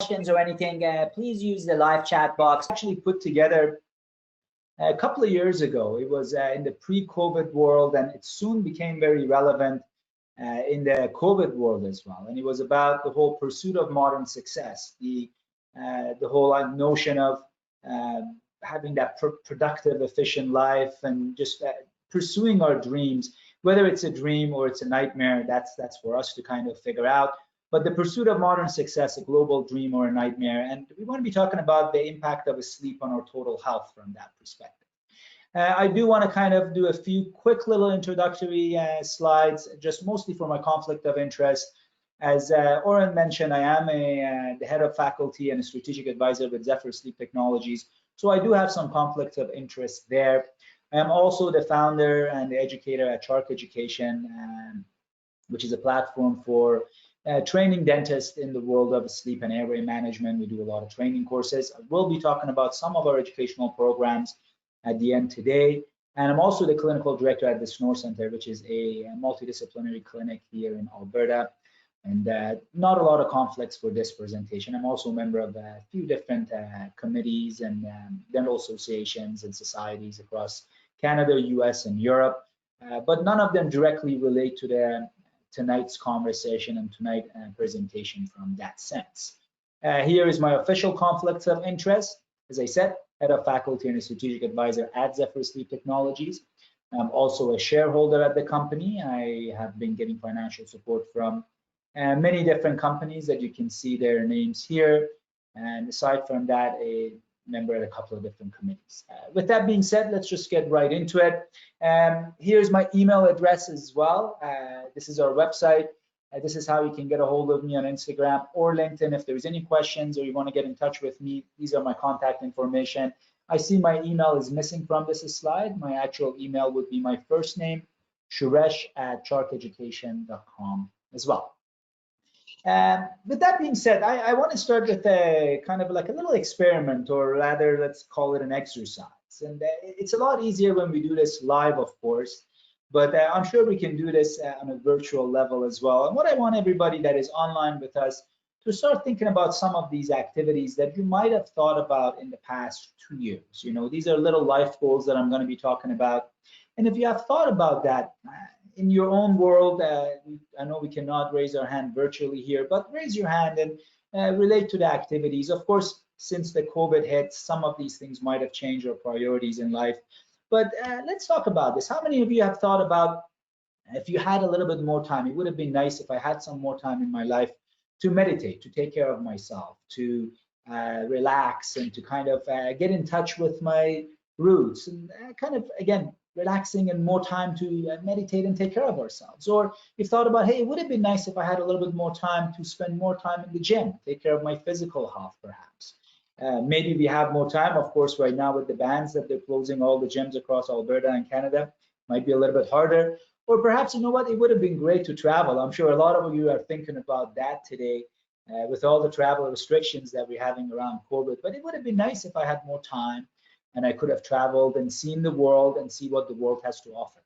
questions or anything, please use the live chat box. Actually put together a couple of years ago. It was in the pre-COVID world, and it soon became very relevant in the COVID world as well. And it was about the whole pursuit of modern success, the whole notion of having that productive, efficient life, and just pursuing our dreams. Whether it's a dream or it's a nightmare, that's for us to kind of figure out. But the pursuit of modern success, a global dream or a nightmare, and we want to be talking about the impact of sleep on our total health from that perspective. I do want to kind of do a few quick little introductory slides, just mostly for my conflict of interest. As Oren mentioned, I am the head of faculty and a strategic advisor with Zephyr Sleep Technologies, so I do have some conflict of interest there. I am also the founder and the educator at Chark Education, which is a platform for training dentists in the world of sleep and airway management. We do a lot of training courses. I will be talking about some of our educational programs at the end today. And I'm also the clinical director at the Snore Center, which is a multidisciplinary clinic here in Alberta. And not a lot of conflicts for this presentation. I'm also a member of a few different committees and dental associations and societies across Canada, US, and Europe, but none of them directly relate to tonight's conversation and tonight's presentation from that sense. Here is my official conflicts of interest. As I said, head of faculty and a strategic advisor at Zephyr Sleep Technologies. I'm also a shareholder at the company. I have been getting financial support from many different companies that you can see their names here. And aside from that, a member at a couple of different committees. With that being said, let's just get right into it. Here's my email address as well. This is our website. This is how you can get a hold of me on Instagram or LinkedIn. If there's any questions or you want to get in touch with me, these are my contact information. I see my email is missing from this slide. My actual email would be my first name, Shouresh@charkeducation.com as well. With that being said, I want to start with a kind of like a little experiment, or rather, let's call it an exercise. And it's a lot easier when we do this live, of course, but I'm sure we can do this on a virtual level as well. And what I want everybody that is online with us to start thinking about some of these activities that you might have thought about in the past 2 years. You know, these are little life goals that I'm going to be talking about. And if you have thought about that, in your own world, I know we cannot raise our hand virtually here, but raise your hand and relate to the activities. Of course, since the COVID hit, some of these things might have changed our priorities in life. But let's talk about this. How many of you have thought about, if you had a little bit more time, it would have been nice if I had some more time in my life to meditate, to take care of myself, to relax, and to kind of get in touch with my roots, and kind of, again, relaxing and more time to meditate and take care of ourselves. Or you've thought about, hey, it would have been nice if I had a little bit more time to spend more time in the gym, take care of my physical health, perhaps. Maybe we have more time, of course, right now with the bans that they're closing all the gyms across Alberta and Canada, might be a little bit harder. Or perhaps, you know what, it would have been great to travel. I'm sure a lot of you are thinking about that today with all the travel restrictions that we're having around COVID. But it would have been nice if I had more time and I could have traveled and seen the world and see what the world has to offer.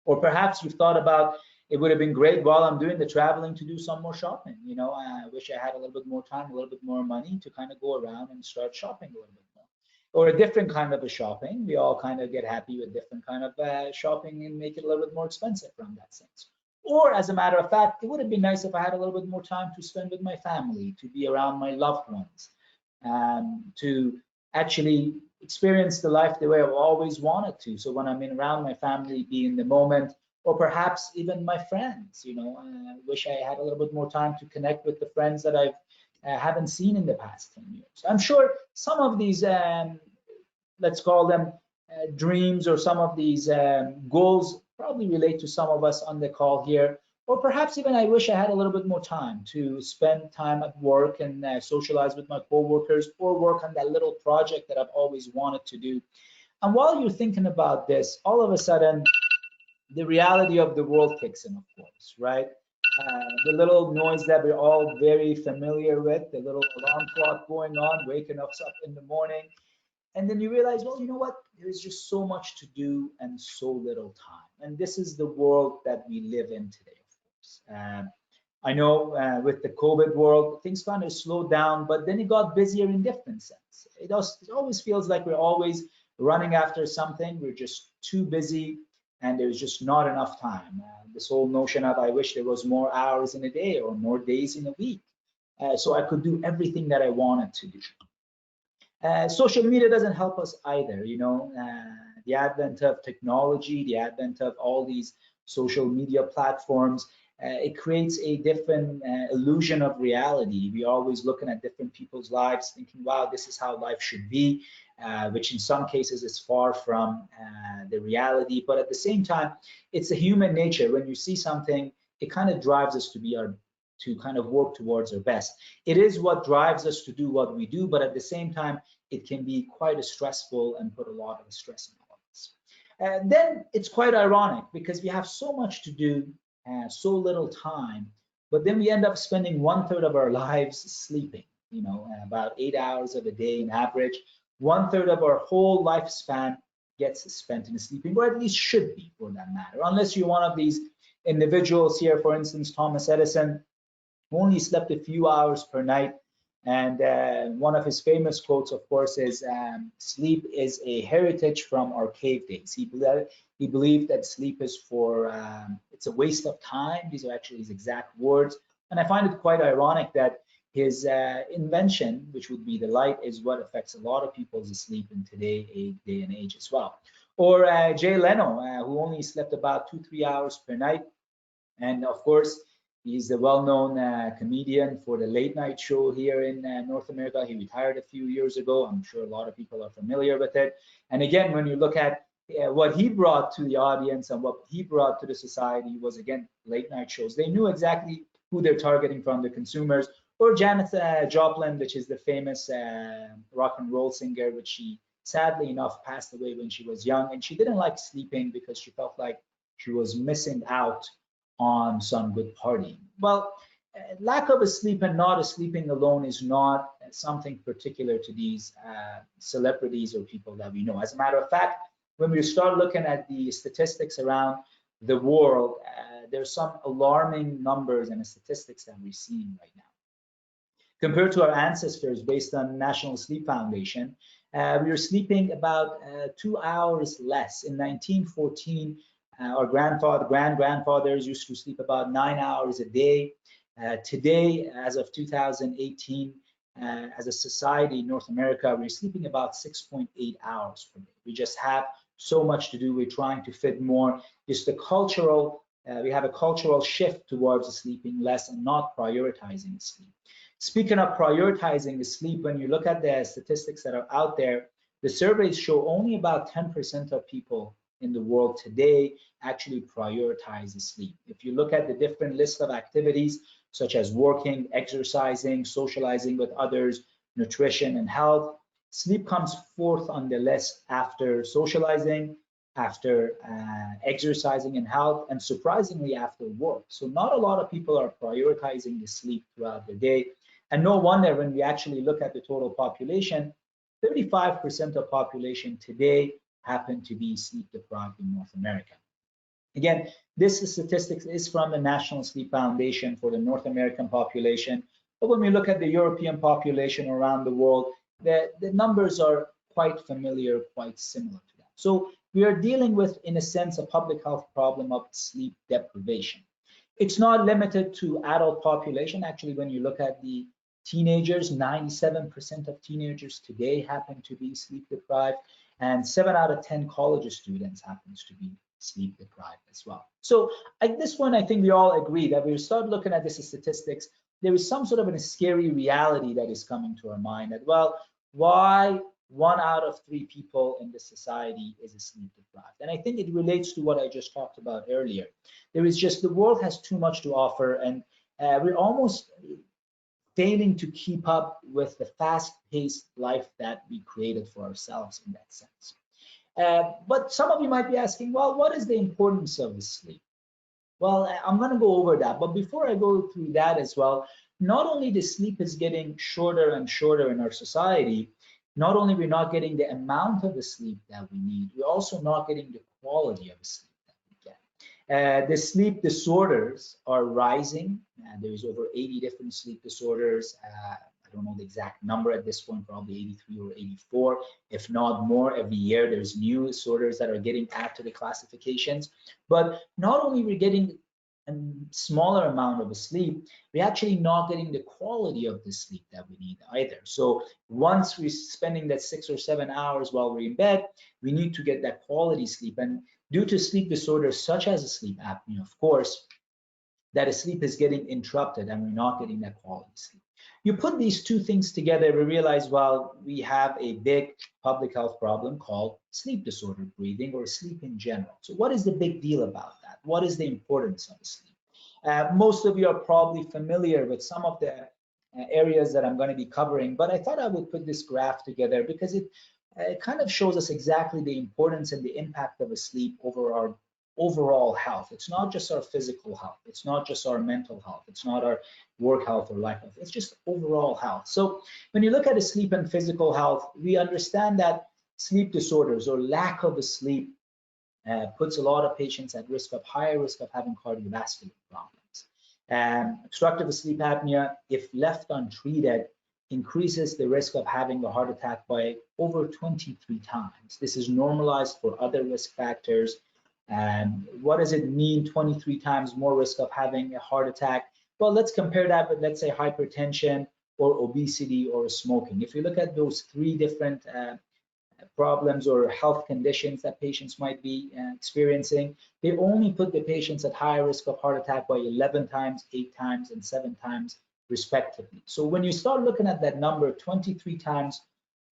Or perhaps you've thought about, it would have been great while I'm doing the traveling to do some more shopping. You know, I wish I had a little bit more time, a little bit more money to kind of go around and start shopping a little bit more. Or a different kind of a shopping. We all kind of get happy with different kind of shopping and make it a little bit more expensive from that sense. Or as a matter of fact, it would have been nice if I had a little bit more time to spend with my family, to be around my loved ones, to actually experience the life the way I've always wanted to. So when I'm around my family, be in the moment, or perhaps even my friends, you know, I wish I had a little bit more time to connect with the friends that I haven't seen in the past 10 years. I'm sure some of these, let's call them dreams, or some of these goals probably relate to some of us on the call here. Or perhaps even I wish I had a little bit more time to spend time at work and socialize with my coworkers, or work on that little project that I've always wanted to do. And while you're thinking about this, all of a sudden, the reality of the world kicks in, of course, right? The little noise that we're all very familiar with, the little alarm clock going on, waking us up in the morning. And then you realize, well, you know what? There's just so much to do and so little time. And this is the world that we live in today, of course. I know with the COVID world, things kind of slowed down, but then it got busier in different sense. It always feels like we're always running after something. We're just too busy, and there's just not enough time. This whole notion of I wish there was more hours in a day or more days in a week, so I could do everything that I wanted to do. Social media doesn't help us either. The advent of technology, the advent of all these social media platforms, it creates a different illusion of reality. We're always looking at different people's lives, thinking, wow, this is how life should be, which in some cases is far from the reality. But at the same time, it's a human nature. When you see something, it kind of drives us to kind of work towards our best. It is what drives us to do what we do, but at the same time, it can be quite stressful and put a lot of stress on all of us. Then it's quite ironic because we have so much to do, so little time, but then we end up spending 1/3 of our lives sleeping, about 8 hours of a day in average. 1/3 of our whole lifespan gets spent in sleeping, or at least should be for that matter, unless you're one of these individuals here, for instance, Thomas Edison, who only slept a few hours per night. And one of his famous quotes, of course, is sleep is a heritage from our cave days. He believed that sleep is it's a waste of time. These are actually his exact words. And I find it quite ironic that his invention, which would be the light, is what affects a lot of people's sleep in today's day and age as well. Or Jay Leno, who only slept about 2-3 hours per night. And of course, he's the well-known comedian for the late night show here in North America. He retired a few years ago. I'm sure a lot of people are familiar with it. And again, when you look at what he brought to the audience and what he brought to the society was, again, late night shows. They knew exactly who they're targeting from, the consumers. Or Janis Joplin, which is the famous rock and roll singer, which she sadly enough passed away when she was young. And she didn't like sleeping because she felt like she was missing out on some good partying. Well, lack of a sleep and not a sleeping alone is not something particular to these celebrities or people that we know. As a matter of fact, when we start looking at the statistics around the world, there's some alarming numbers and statistics that we're seeing right now. Compared to our ancestors, based on National Sleep Foundation, we were sleeping about 2 hours less. In 1914, our grandfathers used to sleep about 9 hours a day. Today, as of 2018, as a society in North America, we're sleeping about 6.8 hours per day. We just have so much to do. We're trying to fit more. Just the cultural, we have a cultural shift towards sleeping less and not prioritizing sleep. Speaking of prioritizing the sleep, when you look at the statistics that are out there, the surveys show only about 10% of people in the world today actually prioritize sleep. If you look at the different list of activities, such as working, exercising, socializing with others, nutrition and health, sleep comes fourth on the list after socializing, after exercising and health, and surprisingly after work. So not a lot of people are prioritizing the sleep throughout the day. And no wonder when we actually look at the total population, 35% of population today happen to be sleep deprived in North America. Again, this statistics is from the National Sleep Foundation for the North American population. But when we look at the European population around the world, the numbers are quite familiar, quite similar to that. So we are dealing with, in a sense, a public health problem of sleep deprivation. It's not limited to adult population. Actually, when you look at the teenagers, 97% of teenagers today happen to be sleep deprived, and 7 out of 10 college students happens to be sleep deprived as well. So at this point, I think we all agree that we start looking at this statistics, there is some sort of a scary reality that is coming to our mind that, well, why 1 out of 3 people in this society is sleep deprived? And I think it relates to what I just talked about earlier. There is just, the world has too much to offer, and we're almost failing to keep up with the fast-paced life that we created for ourselves in that sense. But some of you might be asking, well, what is the importance of sleep? Well, I'm going to go over that. But before I go through that as well, not only the sleep is getting shorter and shorter in our society, not only we're not getting the amount of the sleep that we need, we're also not getting the quality of the sleep that we get. The sleep disorders are rising. There's over 80 different sleep disorders. I don't know the exact number at this point, probably 83 or 84, if not more. Every year there's new disorders that are getting added to the classifications. But not only we're getting a smaller amount of sleep, we're actually not getting the quality of the sleep that we need either. So once we're spending that 6 or 7 hours while we're in bed, we need to get that quality sleep. And due to sleep disorders such as sleep apnea, of course, that sleep is getting interrupted and we're not getting that quality sleep. You put these two things together, we realize, well, we have a big public health problem called sleep disorder breathing or sleep in general. So what is the big deal about that? What is the importance of sleep? Most of you are probably familiar with some of the areas that I'm going to be covering, but I thought I would put this graph together because it kind of shows us exactly the importance and the impact of sleep over our overall health. It's not just our physical health. It's not just our mental health. It's not our work health or life health. It's just overall health. So when you look at sleep and physical health, we understand that sleep disorders or lack of sleep puts a lot of patients at risk of higher risk of having cardiovascular problems. Obstructive sleep apnea, if left untreated, increases the risk of having a heart attack by over 23 times. This is normalized for other risk factors. What does it mean, 23 times more risk of having a heart attack? Well, let's compare that with, let's say, hypertension or obesity or smoking. If you look at those three different problems or health conditions that patients might be experiencing, they only put the patients at higher risk of heart attack by 11 times, 8 times, and 7 times respectively. So when you start looking at that number, 23 times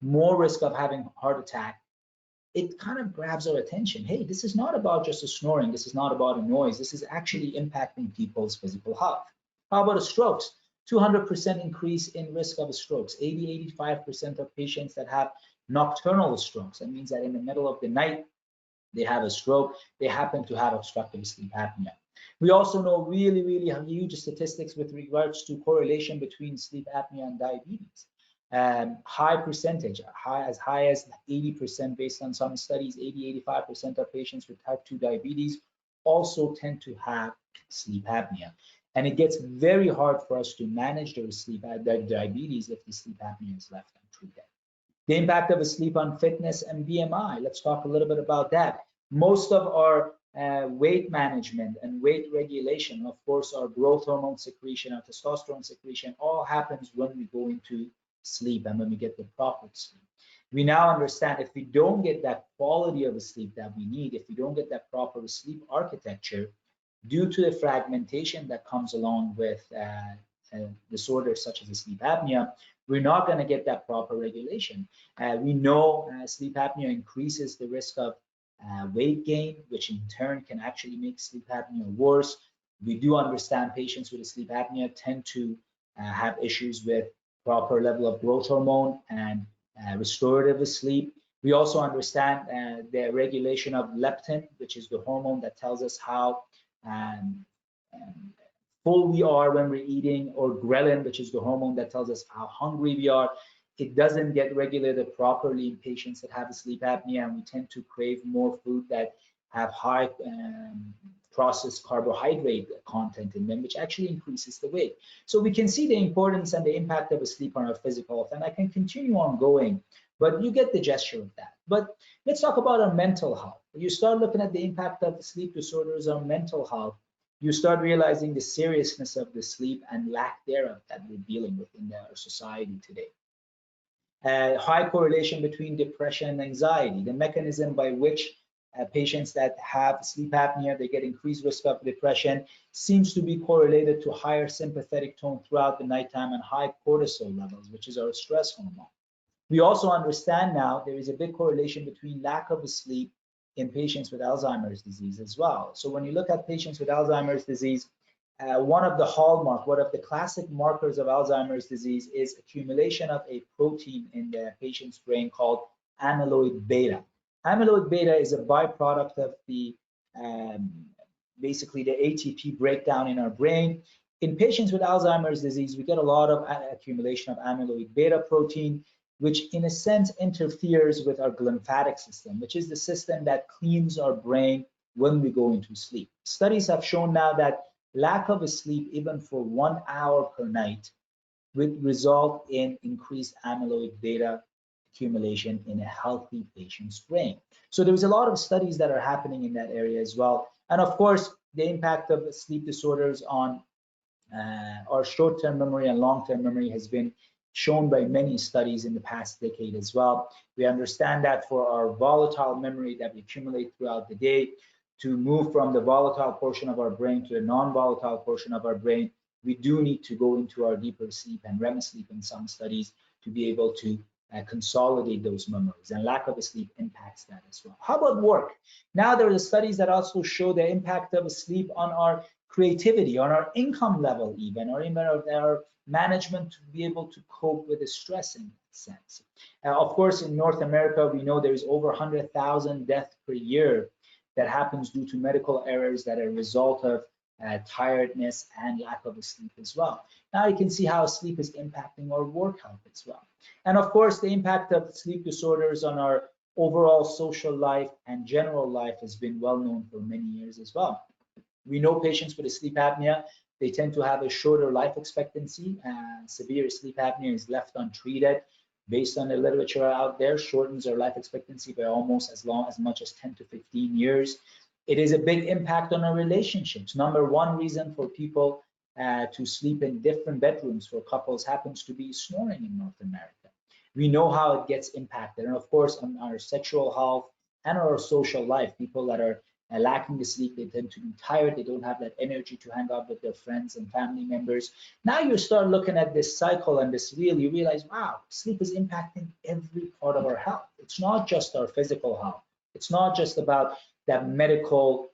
more risk of having a heart attack, it kind of grabs our attention. Hey, this is not about just a snoring. This is not about a noise. This is actually impacting people's physical health. How about strokes? 200% increase in risk of strokes. 85% of patients that have nocturnal strokes. That means that in the middle of the night, they have a stroke. They happen to have obstructive sleep apnea. We also know really huge statistics with regards to correlation between sleep apnea and diabetes. High percentage, as high as 80% based on some studies, 85% of patients with type 2 diabetes also tend to have sleep apnea. And it gets very hard for us to manage their diabetes if the sleep apnea is left untreated. The impact of sleep on fitness and BMI. Let's talk a little bit about that. Most of our weight management and weight regulation, of course, our growth hormone secretion, our testosterone secretion, all happens when we go into sleep and when we get the proper sleep. We now understand if we don't get that quality of sleep that we need, if we don't get that proper sleep architecture, due to the fragmentation that comes along with disorders such as sleep apnea, we're not going to get that proper regulation. We know sleep apnea increases the risk of weight gain, which in turn can actually make sleep apnea worse. We do understand patients with sleep apnea tend to have issues with proper level of growth hormone and restorative sleep. We also understand the regulation of leptin, which is the hormone that tells us how full we are when we're eating, or ghrelin, which is the hormone that tells us how hungry we are. It doesn't get regulated properly in patients that have sleep apnea, and we tend to crave more food that have high processed carbohydrate content in them, which actually increases the weight. So we can see the importance and the impact of sleep on our physical health, and I can continue on going, but you get the gesture of that. But let's talk about our mental health. You start looking at the impact of sleep disorders on mental health, you start realizing the seriousness of the sleep and lack thereof that we're dealing with in our society today. High correlation between depression and anxiety. The mechanism by which patients that have sleep apnea, they get increased risk of depression, seems to be correlated to higher sympathetic tone throughout the nighttime and high cortisol levels, which is our stress hormone. We also understand now there is a big correlation between lack of sleep in patients with Alzheimer's disease as well. So when you look at patients with Alzheimer's disease, one of the classic markers of Alzheimer's disease is accumulation of a protein in the patient's brain called amyloid beta. Amyloid beta is a byproduct of the basically the ATP breakdown in our brain. In patients with Alzheimer's disease, we get a lot of accumulation of amyloid beta protein, which in a sense interferes with our glymphatic system, which is the system that cleans our brain when we go into sleep. Studies have shown now that lack of sleep, even for 1 hour per night, would result in increased amyloid beta accumulation in a healthy patient's brain. So there's a lot of studies that are happening in that area as well. And of course, the impact of sleep disorders on our short-term memory and long-term memory has been shown by many studies in the past decade as well. We understand that for our volatile memory that we accumulate throughout the day, to move from the volatile portion of our brain to the non-volatile portion of our brain, we do need to go into our deeper sleep and REM sleep in some studies to be able to consolidate those memories, and lack of sleep impacts that as well. How about work? Now there are studies that also show the impact of sleep on our creativity, on our income level, even, or even our management to be able to cope with the stress in that sense. Of course, in North America, we know there is over 100,000 deaths per year that happens due to medical errors that are a result of tiredness and lack of sleep as well. Now you can see how sleep is impacting our work health as well. And of course, the impact of sleep disorders on our overall social life and general life has been well known for many years as well. We know patients with sleep apnea, they tend to have a shorter life expectancy. Severe sleep apnea is left untreated. Based on the literature out there, shortens their life expectancy by almost as much as 10 to 15 years. It is a big impact on our relationships. Number one reason for people to sleep in different bedrooms for couples happens to be snoring in North America. We know how it gets impacted, and of course on our sexual health and our social life. People that are lacking the sleep, they tend to be tired, they don't have that energy to hang out with their friends and family members. Now you start looking at this cycle and this wheel, you realize, wow, sleep is impacting every part of our health. It's not just our physical health. It's not just about that medical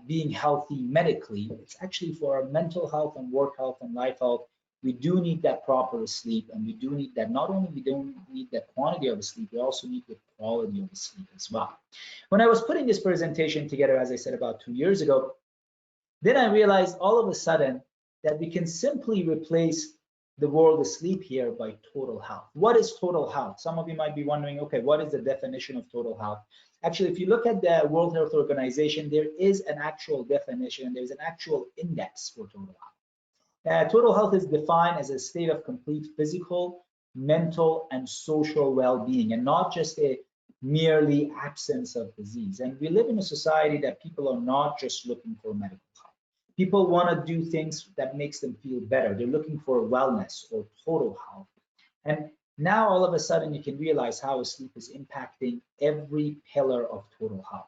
being healthy medically. It's actually for our mental health and work health and life health. We do need that proper sleep, and we do need that. Not only we don't need that quantity of sleep, we also need the quality of sleep as well. When I was putting this presentation together, as I said, about 2 years ago, then I realized all of a sudden that we can simply replace the word sleep here by total health. What is total health? Some of you might be wondering, okay, what is the definition of total health? Actually, if you look at the World Health Organization, there is an actual definition, there's an actual index for total health. Total health is defined as a state of complete physical, mental, and social well-being, and not just a merely absence of disease. And we live in a society that people are not just looking for medical health. People want to do things that makes them feel better. They're looking for wellness or total health. And now all of a sudden you can realize how sleep is impacting every pillar of total health.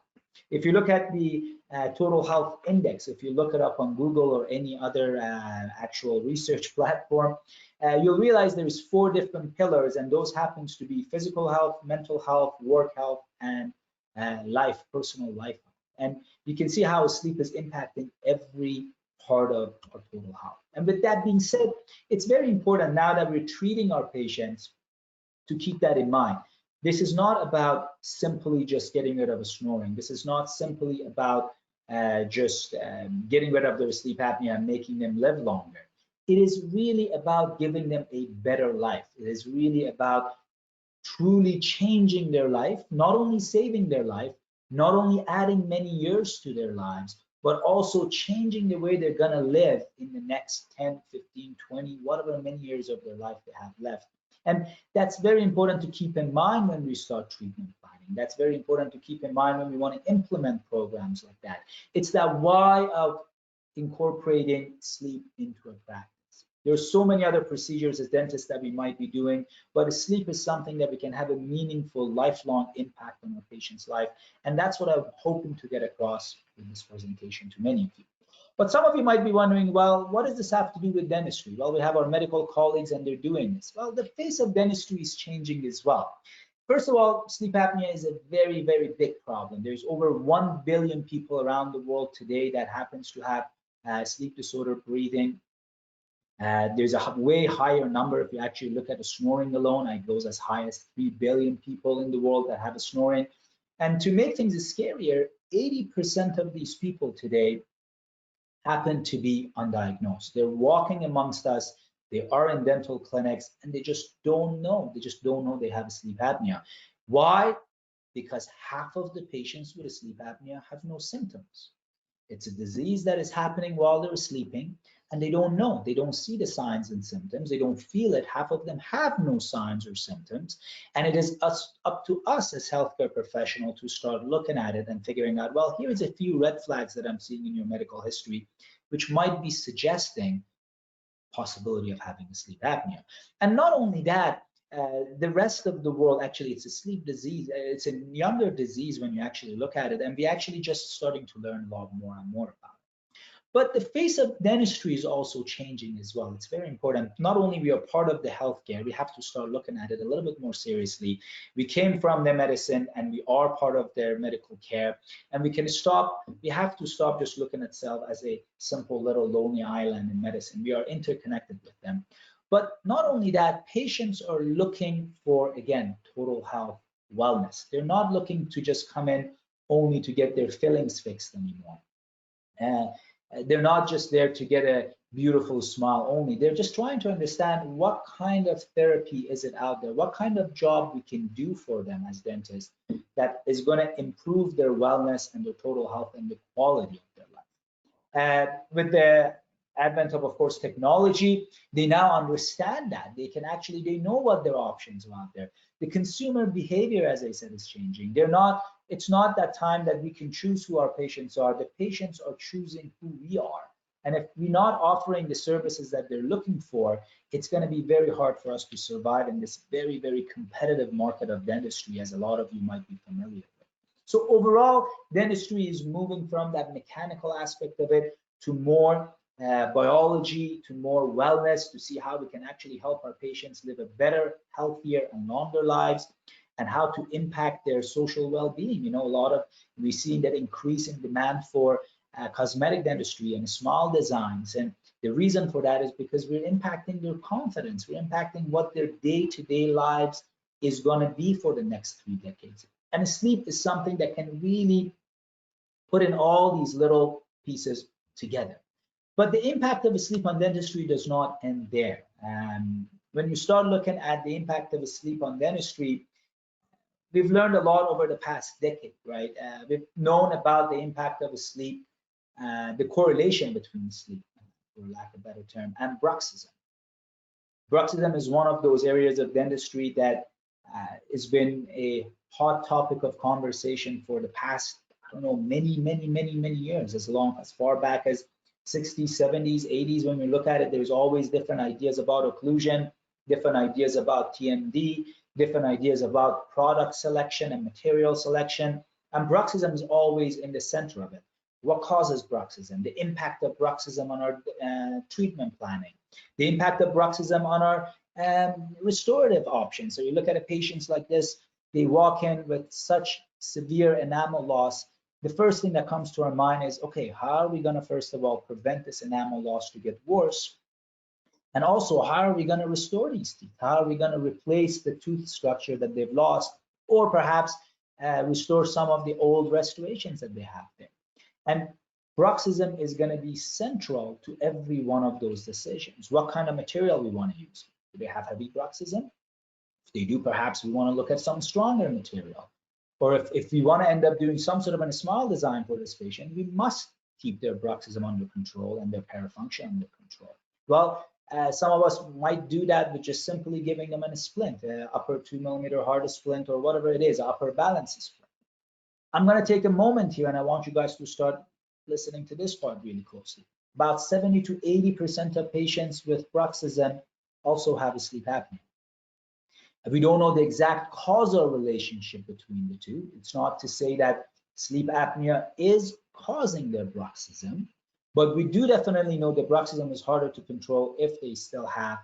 If you look at the total health index, if you look it up on Google or any other actual research platform, you'll realize there's 4 different pillars, and those happens to be physical health, mental health, work health, and personal life. And you can see how sleep is impacting every part of our total health. And with that being said, it's very important now that we're treating our patients to keep that in mind. This is not about simply just getting rid of a snoring. This is not simply about just getting rid of their sleep apnea and making them live longer. It is really about giving them a better life. It is really about truly changing their life, not only saving their life, not only adding many years to their lives, but also changing the way they're gonna live in the next 10, 15, 20, whatever many years of their life they have left. And that's very important to keep in mind when we start treatment planning. That's very important to keep in mind when we want to implement programs like that. It's that why of incorporating sleep into a practice. There's so many other procedures as dentists that we might be doing, but sleep is something that we can have a meaningful, lifelong impact on our patient's life. And that's what I'm hoping to get across in this presentation to many of you. But some of you might be wondering, well, what does this have to do with dentistry? Well, we have our medical colleagues and they're doing this. Well, the face of dentistry is changing as well. First of all, sleep apnea is a very, very big problem. There's over 1 billion people around the world today that happens to have sleep disorder breathing. There's a way higher number if you actually look at the snoring alone. It goes as high as 3 billion people in the world that have a snoring. And to make things scarier, 80% of these people today happen to be undiagnosed. They're walking amongst us, they are in dental clinics, and they just don't know. They just don't know they have sleep apnea. Why? because half of the patients with sleep apnea have no symptoms. It's a disease that is happening while they're sleeping, and they don't know. They don't see the signs and symptoms. They don't feel it. Half of them have no signs or symptoms. And it is up to us as healthcare professionals to start looking at it and figuring out, well, here's a few red flags that I'm seeing in your medical history, which might be suggesting possibility of having a sleep apnea. And not only that, the rest of the world, actually, it's a sleep disease. It's a younger disease when you actually look at it, and we're actually just starting to learn a lot more and more about it. But the face of dentistry is also changing as well. It's very important. Not only we are part of the healthcare, we have to start looking at it a little bit more seriously. We came from the medicine and we are part of their medical care, and we have to stop just looking at self as a simple little lonely island in medicine. We are interconnected with them. But not only that, patients are looking for, again, total health wellness. They're not looking to just come in only to get their fillings fixed anymore. They're not just there to get a beautiful smile only. They're just trying to understand what kind of therapy is it out there, what kind of job we can do for them as dentists that is going to improve their wellness and their total health and the quality of their life. With the advent of course, technology, they now understand that. They know what their options are out there. The consumer behavior, as I said, is changing. It's not that time that we can choose who our patients are. The patients are choosing who we are. And if we're not offering the services that they're looking for, it's going to be very hard for us to survive in this very, very competitive market of dentistry, as a lot of you might be familiar with. So overall, dentistry is moving from that mechanical aspect of it to more biology, to more wellness, to see how we can actually help our patients live a better, healthier, and longer lives, and how to impact their social well-being. We're seeing that increasing demand for cosmetic dentistry and smile designs, and the reason for that is because we're impacting their confidence. We're impacting what their day-to-day lives is going to be for the next 3 decades. And sleep is something that can really put in all these little pieces together. But the impact of sleep on dentistry does not end there. When you start looking at the impact of sleep on dentistry, we've learned a lot over the past decade, right? We've known about the impact of sleep, the correlation between sleep, for lack of a better term, and bruxism. Bruxism is one of those areas of dentistry that has been a hot topic of conversation for the past, many years, as far back as 60s, 70s, 80s. When we look at it, there's always different ideas about occlusion, different ideas about TMD, different ideas about product selection and material selection, and bruxism is always in the center of it. What causes bruxism? The impact of bruxism on our treatment planning, the impact of bruxism on our restorative options. So you look at a patient like this, they walk in with such severe enamel loss. The first thing that comes to our mind is, okay, how are we going to, first of all, prevent this enamel loss to get worse? And also, how are we going to restore these teeth? How are we going to replace the tooth structure that they've lost, or perhaps restore some of the old restorations that they have there? And bruxism is going to be central to every one of those decisions. What kind of material we want to use? Do they have heavy bruxism? If they do, perhaps we want to look at some stronger material. Or if we want to end up doing some sort of a smile design for this patient, we must keep their bruxism under control and their parafunction under control. Well, some of us might do that with just simply giving them a splint, upper 2mm hardest splint, or whatever it is, upper balance splint. I'm going to take a moment here, and I want you guys to start listening to this part really closely. About 70 to 80% of patients with bruxism also have a sleep apnea. We don't know the exact causal relationship between the two. It's not to say that sleep apnea is causing their bruxism, but we do definitely know that bruxism is harder to control if they still have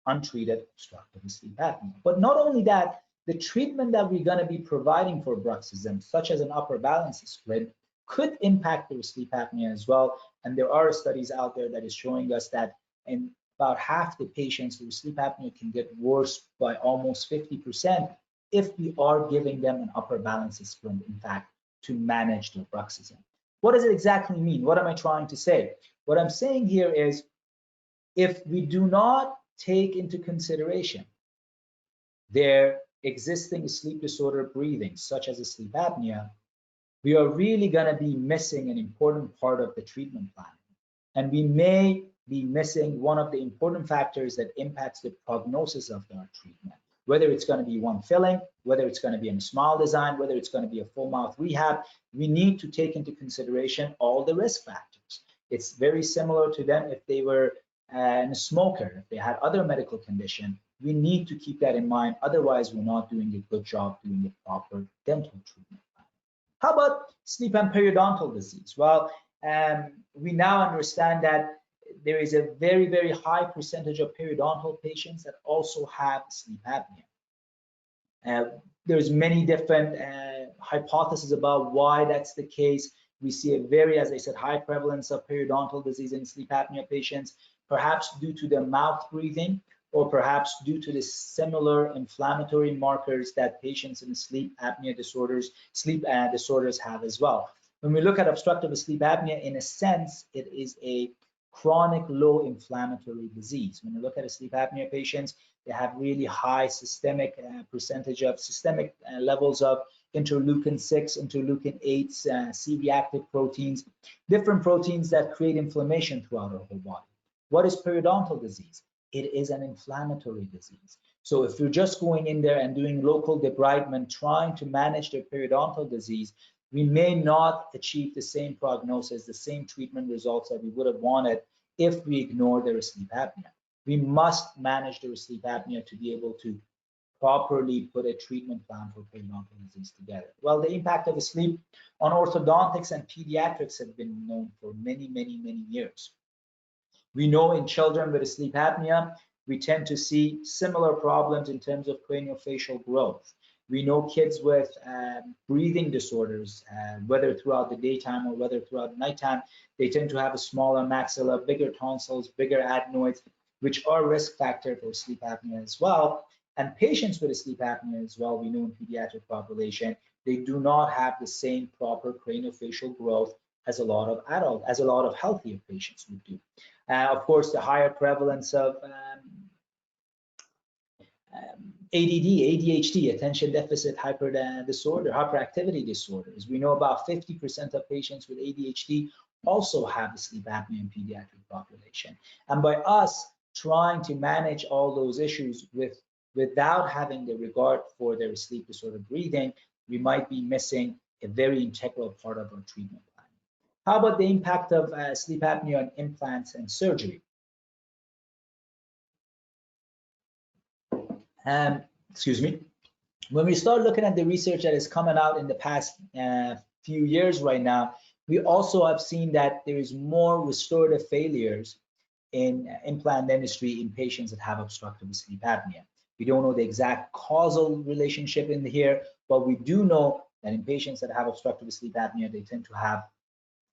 untreated obstructive sleep apnea. But not only that, the treatment that we're going to be providing for bruxism, such as an upper balance splint, could impact their sleep apnea as well. And there are studies out there that is showing us that in about half the patients with sleep apnea can get worse by almost 50% if we are giving them an upper balance splint, in fact, to manage their bruxism. What does it exactly mean? What am I trying to say? What I'm saying here is, if we do not take into consideration their existing sleep disorder breathing, such as a sleep apnea, we are really going to be missing an important part of the treatment plan. And we may be missing one of the important factors that impacts the prognosis of our treatment, whether it's going to be one filling, whether it's going to be a smile design, whether it's going to be a full mouth rehab. We need to take into consideration all the risk factors. It's very similar to them if they were a smoker, if they had other medical condition. We need to keep that in mind. Otherwise, we're not doing a good job doing a proper dental treatment. How about sleep and periodontal disease? Well, we now understand that there is a very, very high percentage of periodontal patients that also have sleep apnea. There's many different hypotheses about why that's the case. We see a very, as I said, high prevalence of periodontal disease in sleep apnea patients, perhaps due to their mouth breathing, or perhaps due to the similar inflammatory markers that patients in sleep apnea disorders, have as well. When we look at obstructive sleep apnea, in a sense, it is a chronic low inflammatory disease. When you look at a sleep apnea patients, they have really high systemic percentage of systemic levels of interleukin 6, interleukin 8, C-reactive proteins, different proteins that create inflammation throughout our whole body. What is periodontal disease? It is an inflammatory disease. So if you're just going in there and doing local debridement, trying to manage their periodontal disease, we may not achieve the same prognosis, the same treatment results that we would have wanted if we ignore their sleep apnea. We must manage their sleep apnea to be able to properly put a treatment plan for periodontal disease together. Well, the impact of sleep on orthodontics and pediatrics have been known for many, many, many years. We know in children with sleep apnea, we tend to see similar problems in terms of craniofacial growth. We know kids with breathing disorders, whether throughout the daytime or whether throughout nighttime, they tend to have a smaller maxilla, bigger tonsils, bigger adenoids, which are risk factor for sleep apnea as well. And patients with sleep apnea as well, we know in pediatric population, they do not have the same proper craniofacial growth as a lot of healthier patients would do. Of course, the higher prevalence of ADD, ADHD, attention deficit hyperactivity disorders. We know about 50% of patients with ADHD also have sleep apnea in pediatric population. And by us trying to manage all those issues without having the regard for their sleep disorder breathing, we might be missing a very integral part of our treatment plan. How about the impact of sleep apnea on implants and surgery? Excuse me. When we start looking at the research that is coming out in the past few years right now, we also have seen that there is more restorative failures in implant dentistry in patients that have obstructive sleep apnea. We don't know the exact causal relationship in here, but we do know that in patients that have obstructive sleep apnea, they tend to have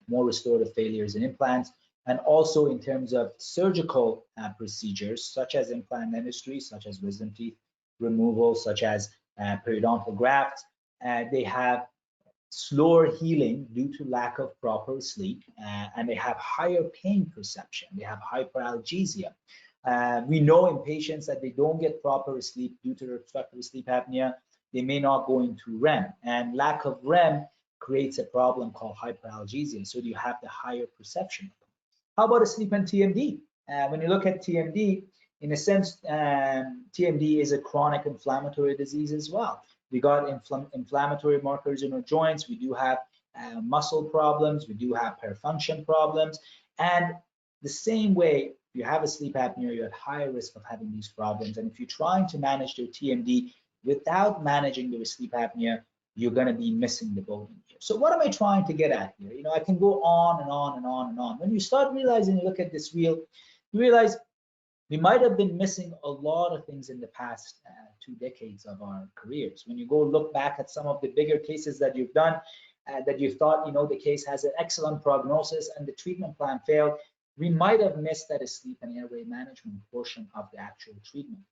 more restorative failures in implants. And also in terms of surgical procedures, such as implant dentistry, such as wisdom teeth removal, such as periodontal grafts, they have slower healing due to lack of proper sleep, and they have higher pain perception. They have hyperalgesia. We know in patients that they don't get proper sleep due to their obstructive sleep apnea, they may not go into REM, and lack of REM creates a problem called hyperalgesia. So you have the higher perception. How about a sleep and TMD? When you look at TMD, in a sense, TMD is a chronic inflammatory disease as well. We got inflammatory markers in our joints. We do have muscle problems. We do have parafunction problems. And the same way, if you have a sleep apnea, you're at higher risk of having these problems. And if you're trying to manage their TMD without managing their sleep apnea, you're going to be missing the boat in here. So what am I trying to get at here? You know, I can go on and on and on and on. When you start realizing, you look at this wheel, you realize we might have been missing a lot of things in the past 2 decades of our careers. When you go look back at some of the bigger cases that you've done, that you thought, you know, the case has an excellent prognosis and the treatment plan failed, we might have missed that sleep and airway management portion of the actual treatment plan.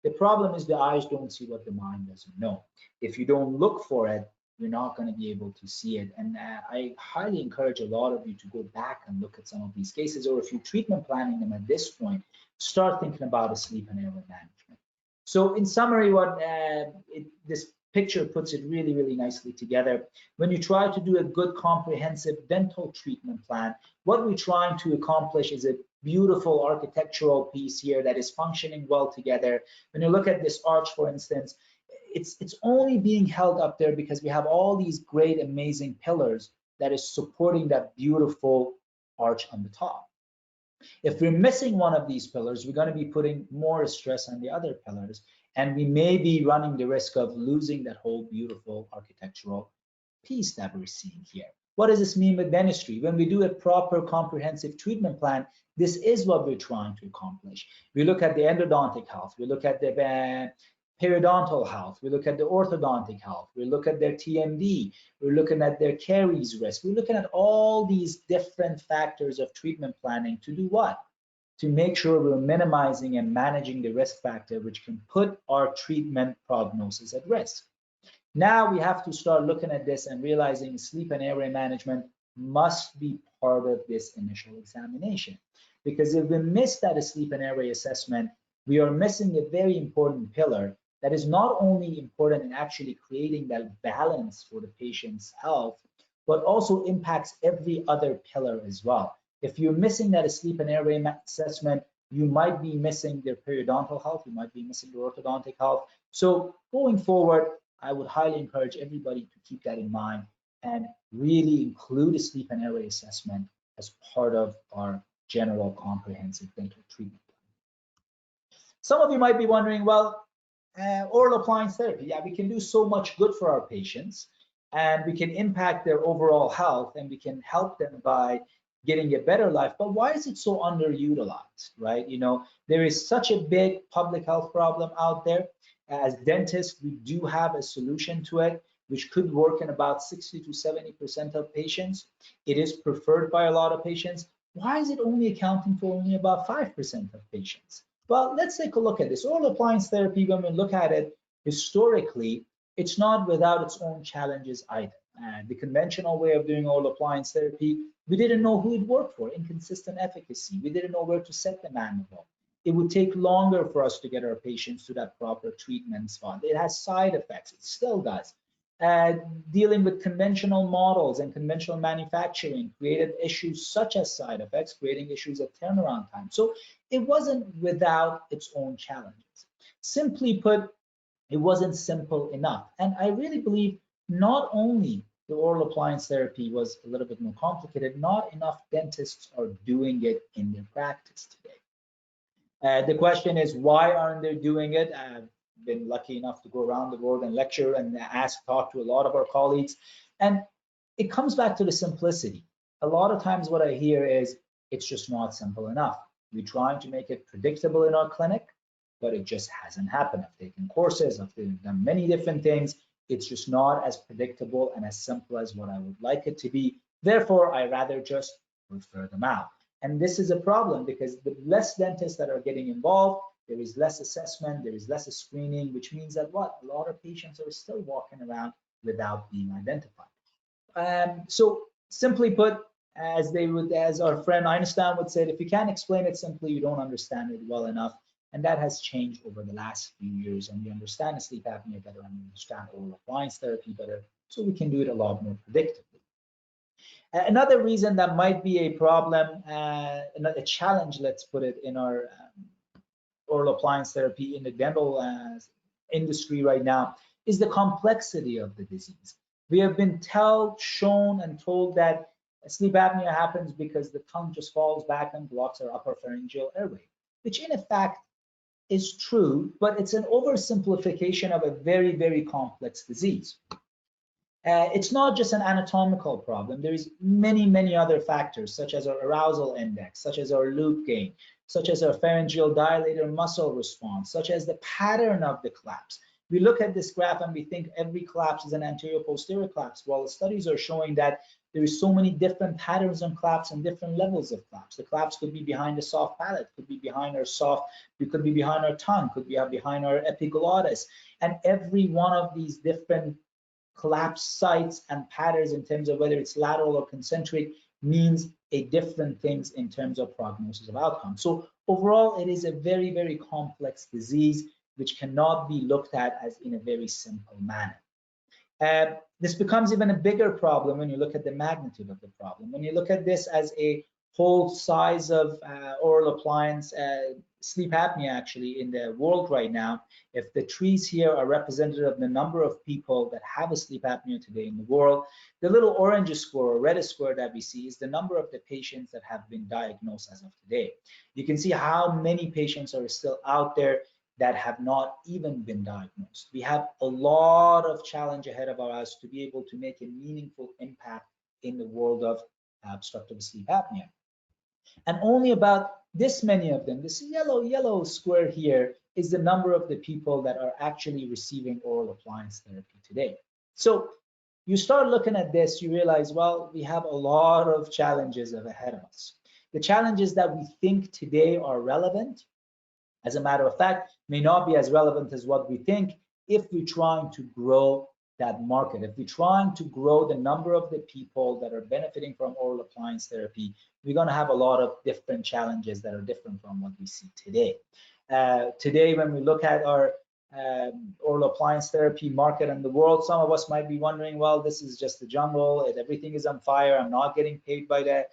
The problem is the eyes don't see what the mind doesn't know. If you don't look for it, you're not going to be able to see it. And I highly encourage a lot of you to go back and look at some of these cases, or if you're treatment planning them at this point, start thinking about a sleep and airway management. So in summary, what this picture puts it really, really nicely together. When you try to do a good comprehensive dental treatment plan, what we're trying to accomplish is a beautiful architectural piece here that is functioning well together. When you look at this arch, for instance, it's only being held up there because we have all these great, amazing pillars that is supporting that beautiful arch on the top. If we're missing one of these pillars, we're going to be putting more stress on the other pillars, and we may be running the risk of losing that whole beautiful architectural piece that we're seeing here. What does this mean with dentistry? When we do a proper comprehensive treatment plan, this is what we're trying to accomplish. We look at the endodontic health, we look at the periodontal health, we look at the orthodontic health, we look at their TMD, we're looking at their caries risk, we're looking at all these different factors of treatment planning to do what? To make sure we're minimizing and managing the risk factor which can put our treatment prognosis at risk. Now we have to start looking at this and realizing sleep and airway management must be part of this initial examination. Because if we miss that sleep and airway assessment, we are missing a very important pillar that is not only important in actually creating that balance for the patient's health, but also impacts every other pillar as well. If you're missing that sleep and airway assessment, you might be missing their periodontal health, you might be missing their orthodontic health. So going forward, I would highly encourage everybody to keep that in mind and really include a sleep and airway assessment as part of our general comprehensive dental treatment plan. Some of you might be wondering, well, oral appliance therapy, yeah, we can do so much good for our patients and we can impact their overall health and we can help them by getting a better life, but why is it so underutilized, right? You know, there is such a big public health problem out there. As dentists, we do have a solution to it, which could work in about 60 to 70% of patients. It is preferred by a lot of patients. Why is it only accounting for only about 5% of patients? Well, let's take a look at this. Oral appliance therapy, when we look at it historically, it's not without its own challenges either. The conventional way of doing oral appliance therapy, we didn't know who it worked for, inconsistent efficacy. We didn't know where to set the manual. It would take longer for us to get our patients to that proper treatment spot. It has side effects, it still does. Dealing with conventional models and conventional manufacturing created issues such as side effects, creating issues of turnaround time. So it wasn't without its own challenges. Simply put, it wasn't simple enough. And I really believe not only the oral appliance therapy was a little bit more complicated, not enough dentists are doing it in their practice today. The question is, why aren't they doing it? I've been lucky enough to go around the world and lecture and talk to a lot of our colleagues. And it comes back to the simplicity. A lot of times what I hear is, it's just not simple enough. We're trying to make it predictable in our clinic, but it just hasn't happened. I've taken courses, I've done many different things. It's just not as predictable and as simple as what I would like it to be. Therefore, I rather just refer them out. And this is a problem because the less dentists that are getting involved, there is less assessment, there is less screening, which means that what? A lot of patients are still walking around without being identified. So simply put, as our friend Einstein would say, if you can't explain it simply, you don't understand it well enough. And that has changed over the last few years, and we understand sleep apnea better and we understand oral appliance therapy better, so we can do it a lot more predictably. Another reason that might be a problem, a challenge, let's put it, in our oral appliance therapy in the dental industry right now is the complexity of the disease. We have been shown and told that sleep apnea happens because the tongue just falls back and blocks our upper pharyngeal airway, which in effect is true, but it's an oversimplification of a very, very complex disease. It's not just an anatomical problem. There's many, many other factors, such as our arousal index, such as our loop gain, such as our pharyngeal dilator muscle response, such as the pattern of the collapse. We look at this graph and we think every collapse is an anterior-posterior collapse. Well, the studies are showing that there is so many different patterns on collapse and different levels of collapse. The collapse could be behind the soft palate, could be behind our it could be behind our tongue, could be behind our epiglottis. And every one of these different collapse sites and patterns in terms of whether it's lateral or concentric means a different things in terms of prognosis of outcome. So overall, it is a very, very complex disease. which cannot be looked at as in a very simple manner. This becomes even a bigger problem when you look at the magnitude of the problem. When you look at this as a whole size of oral appliance sleep apnea actually in the world right now, if the trees here are representative of the number of people that have a sleep apnea today in the world, the little orange square or red square that we see is the number of the patients that have been diagnosed as of today. You can see how many patients are still out there that have not even been diagnosed. We have a lot of challenge ahead of us to be able to make a meaningful impact in the world of obstructive sleep apnea. And only about this many of them, this yellow square here, is the number of the people that are actually receiving oral appliance therapy today. So you start looking at this, you realize, well, we have a lot of challenges ahead of us. The challenges that we think today are relevant, as a matter of fact, may not be as relevant as what we think if we're trying to grow that market. If we're trying to grow the number of the people that are benefiting from oral appliance therapy, we're going to have a lot of different challenges that are different from what we see today. Today, when we look at our oral appliance therapy market in the world, some of us might be wondering, well, this is just the jungle, everything is on fire, I'm not getting paid by the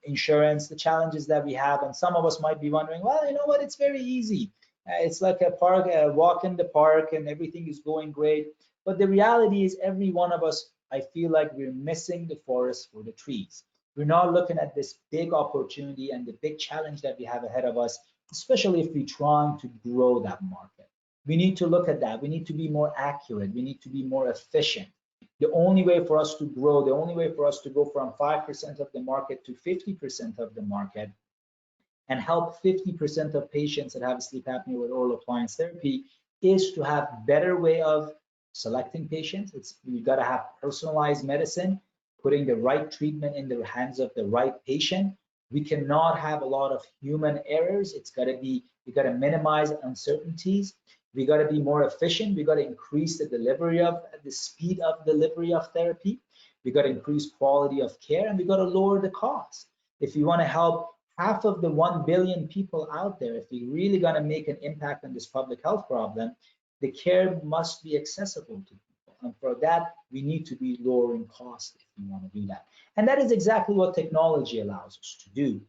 insurance, the challenges that we have. And some of us might be wondering, well, you know what, it's very easy. It's like a park, a walk in the park, and everything is going great. But the reality is every one of us, I feel like we're missing the forest for the trees. We're not looking at this big opportunity and the big challenge that we have ahead of us, especially if we're trying to grow that market. We need to look at that. We need to be more accurate. We need to be more efficient. The only way for us to grow, the only way for us to go from 5% of the market to 50% of the market and help 50% of patients that have sleep apnea with oral appliance therapy is to have better way of selecting patients. We've got to have personalized medicine, putting the right treatment in the hands of the right patient. We cannot have a lot of human errors. We got to minimize uncertainties. We got to be more efficient. We got to increase the speed of delivery of therapy. We got to increase quality of care, and we got to lower the cost. If you want to help half of the 1 billion people out there, if we really going to make an impact on this public health problem, the care must be accessible to people. And for that, we need to be lowering costs if we want to do that. And that is exactly what technology allows us to do.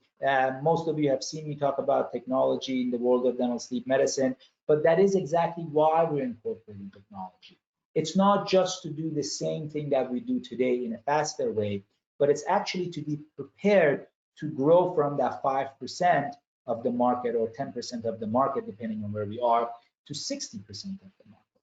Most of you have seen me talk about technology in the world of dental sleep medicine, but that is exactly why we're incorporating technology. It's not just to do the same thing that we do today in a faster way, but it's actually to be prepared to grow from that 5% of the market or 10% of the market, depending on where we are, to 60% of the market.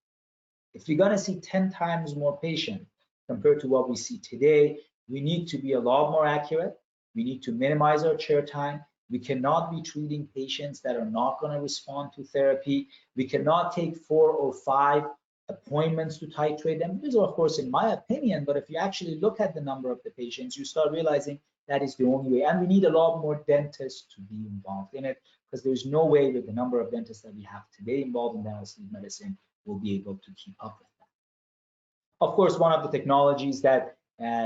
If you're going to see 10 times more patients compared to what we see today, we need to be a lot more accurate. We need to minimize our chair time. We cannot be treating patients that are not going to respond to therapy. We cannot take 4 or 5 appointments to titrate them. These are, of course, in my opinion, but if you actually look at the number of the patients, you start realizing that is the only way. And we need a lot more dentists to be involved in it, because there's no way with the number of dentists that we have today involved in dental sleep medicine will be able to keep up with that. Of course, one of the technologies that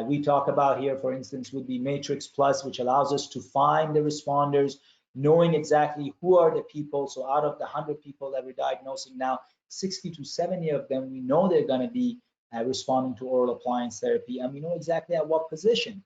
we talk about here, for instance, would be Matrix Plus, which allows us to find the responders, knowing exactly who are the people. So out of the 100 people that we're diagnosing now, 60 to 70 of them, we know they're going to be responding to oral appliance therapy, and we know exactly at what position.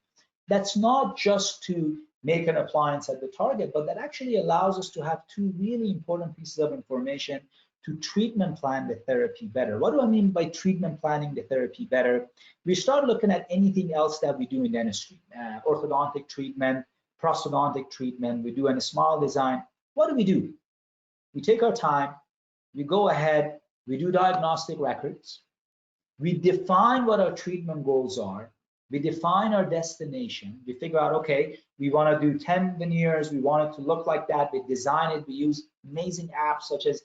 That's not just to make an appliance at the target, but that actually allows us to have 2 really important pieces of information to treatment plan the therapy better. What do I mean by treatment planning the therapy better? We start looking at anything else that we do in dentistry, orthodontic treatment, prosthodontic treatment, we do a smile design. What do? We take our time, we go ahead, we do diagnostic records, we define what our treatment goals are, we define our destination, we figure out, okay, we want to do 10 veneers, we want it to look like that, we design it, we use amazing apps such as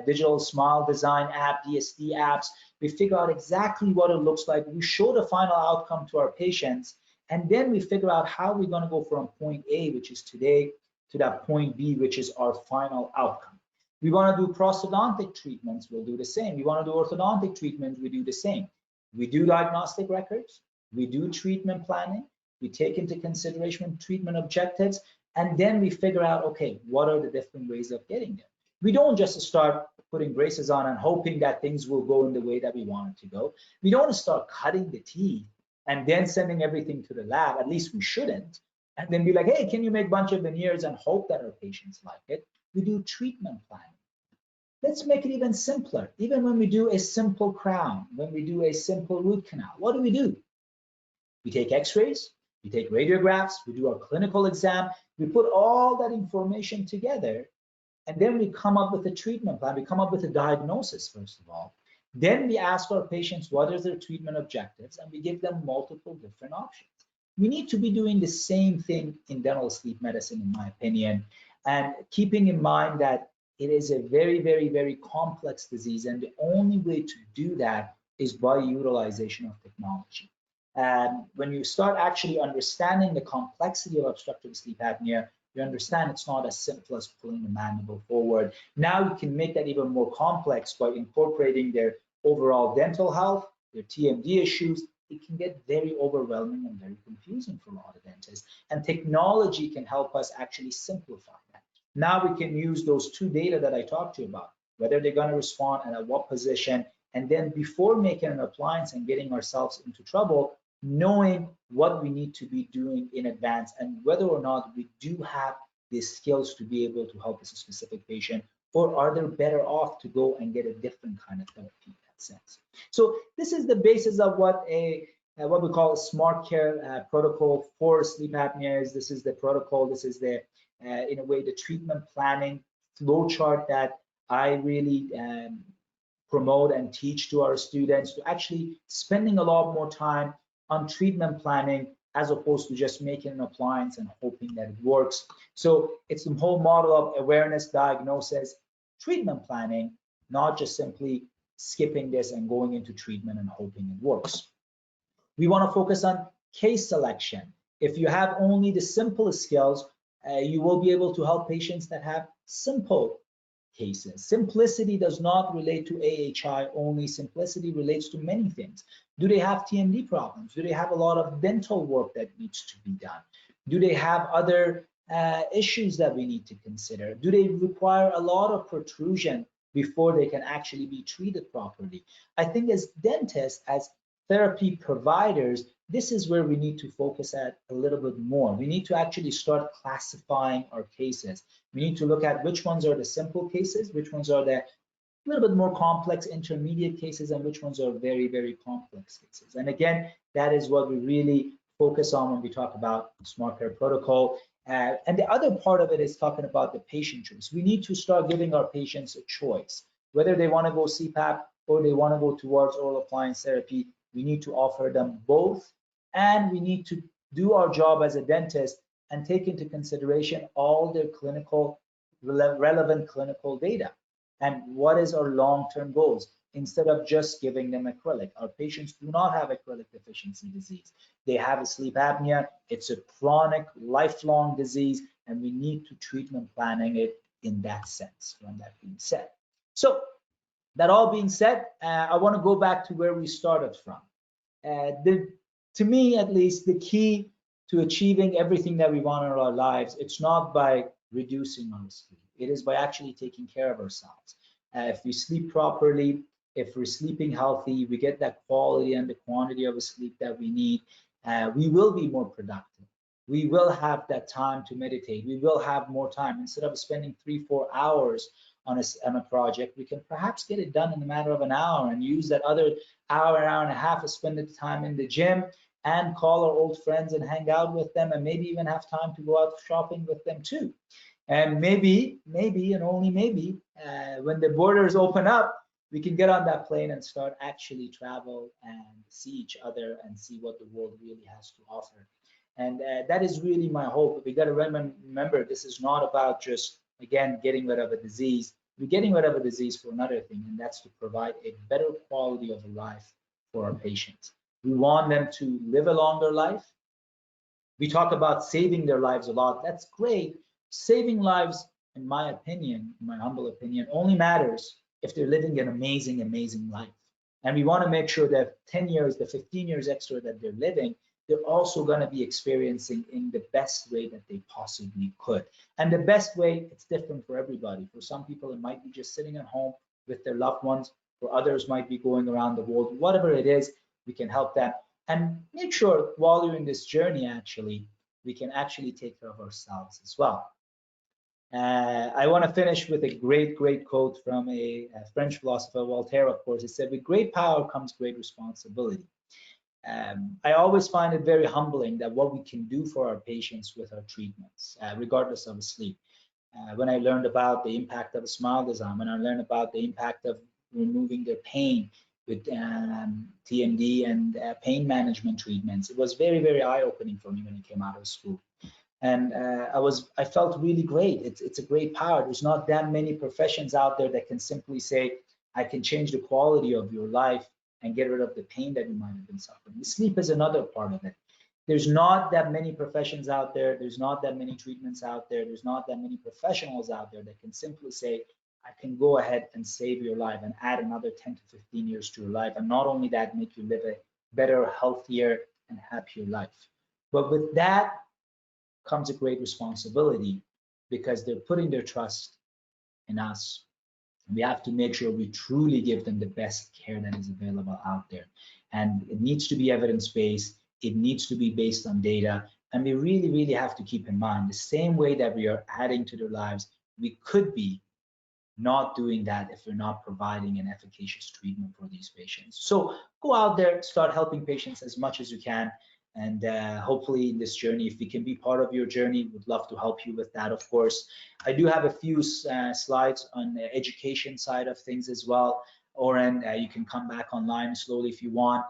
digital smile design app, DSD apps, we figure out exactly what it looks like, we show the final outcome to our patients, and then we figure out how we're going to go from point A, which is today, to that point B, which is our final outcome. We want to do prosthodontic treatments, we'll do the same. We want to do orthodontic treatments, we do the same. We do diagnostic records, we do treatment planning, we take into consideration treatment objectives, and then we figure out, okay, what are the different ways of getting there? We don't just start putting braces on and hoping that things will go in the way that we want it to go. We don't start cutting the teeth and then sending everything to the lab. At least we shouldn't. And then be like, hey, can you make a bunch of veneers and hope that our patients like it? We do treatment planning. Let's make it even simpler. Even when we do a simple crown, when we do a simple root canal, what do? We take x-rays, we take radiographs, we do our clinical exam, we put all that information together, and then we come up with a treatment plan. We come up with a diagnosis, first of all. Then we ask our patients what are their treatment objectives, and we give them multiple different options. We need to be doing the same thing in dental sleep medicine, in my opinion, and keeping in mind that it is a very, very, very complex disease, and the only way to do that is by utilization of technology. And when you start actually understanding the complexity of obstructive sleep apnea, you understand it's not as simple as pulling the mandible forward. Now you can make that even more complex by incorporating their overall dental health, their TMD issues. It can get very overwhelming and very confusing for a lot of dentists. And technology can help us actually simplify that. Now we can use those two data that I talked to you about, whether they're going to respond and at what position, and then before making an appliance and getting ourselves into trouble, knowing what we need to be doing in advance and whether or not we do have the skills to be able to help a specific patient, or are they better off to go and get a different kind of therapy in that sense. So this is the basis of what we call a smart care protocol for sleep apnea is. This is the protocol. This is the in a way the treatment planning flow chart that I really promote and teach to our students, to actually spending a lot more time on treatment planning as opposed to just making an appliance and hoping that it works. So it's the whole model of awareness, diagnosis, treatment planning, not just simply skipping this and going into treatment and hoping it works. We want to focus on case selection. If you have only the simplest skills, you will be able to help patients that have simple cases. Simplicity does not relate to AHI only. Simplicity relates to many things. Do they have TMD problems? Do they have a lot of dental work that needs to be done? Do they have other issues that we need to consider? Do they require a lot of protrusion before they can actually be treated properly? I think as dentists, as therapy providers, this is where we need to focus at a little bit more. We need to actually start classifying our cases. We need to look at which ones are the simple cases, which ones are the little bit more complex intermediate cases, and which ones are very, very complex cases. And again, that is what we really focus on when we talk about smart care protocol. And the other part of it is talking about the patient choice. We need to start giving our patients a choice, whether they want to go CPAP or they want to go towards oral appliance therapy. We need to offer them both, and we need to do our job as a dentist and take into consideration all their relevant clinical data and what is our long-term goals, instead of just giving them acrylic. Our patients do not have acrylic deficiency disease. They have a sleep apnea. It's a chronic, lifelong disease, and we need to treatment planning it in that sense, when that being said. So that all being said, I want to go back to where we started from. To me, at least, the key to achieving everything that we want in our lives, it's not by reducing our sleep. It is by actually taking care of ourselves. If we sleep properly, if we're sleeping healthy, we get that quality and the quantity of sleep that we need, we will be more productive. We will have that time to meditate. We will have more time. Instead of spending 3-4 hours on a project, we can perhaps get it done in a matter of an hour and use that other hour and a half to spend the time in the gym and call our old friends and hang out with them, and maybe even have time to go out shopping with them too. And maybe, and only maybe, when the borders open up, we can get on that plane and start actually travel and see each other and see what the world really has to offer. And that is really my hope. We got to remember, this is not about just, again, getting rid of a disease. We're getting rid of a disease for another thing, and that's to provide a better quality of life for our patients. We want them to live a longer life. We talk about saving their lives a lot. That's great. Saving lives, in my opinion, in my humble opinion, only matters if they're living an amazing, amazing life. And we want to make sure that 10 years, the 15 years extra that they're living, they're also going to be experiencing in the best way that they possibly could. And the best way, it's different for everybody. For some people, it might be just sitting at home with their loved ones. For others, might be going around the world. Whatever it is, we can help them. And make sure while you're in this journey, actually, we can actually take care of ourselves as well. I want to finish with a great quote from a French philosopher, Voltaire, of course. He said, with great power comes great responsibility. I always find it very humbling that what we can do for our patients with our treatments, regardless of sleep. When I learned about the impact of a smile design, when I learned about the impact of removing their pain with TMD and pain management treatments, it was very eye-opening for me when I came out of school. And I felt really great. It's a great power. There's not that many professions out there that can simply say, I can change the quality of your life and get rid of the pain that you might have been suffering. The sleep is another part of it. There's not that many professions out there. There's not that many treatments out there. There's not that many professionals out there that can simply say, I can go ahead and save your life and add another 10 to 15 years to your life. And not only that, make you live a better, healthier, and happier life. But with that comes a great responsibility, because they're putting their trust in us. We have to make sure we truly give them the best care that is available out there. And it needs to be evidence-based. It needs to be based on data. And we really have to keep in mind the same way that we are adding to their lives, we could be not doing that if we're not providing an efficacious treatment for these patients. So go out there, start helping patients as much as you can. And hopefully in this journey, if we can be part of your journey, we'd love to help you with that, of course. I do have a few slides on the education side of things as well. Oren, you can come back online slowly if you want.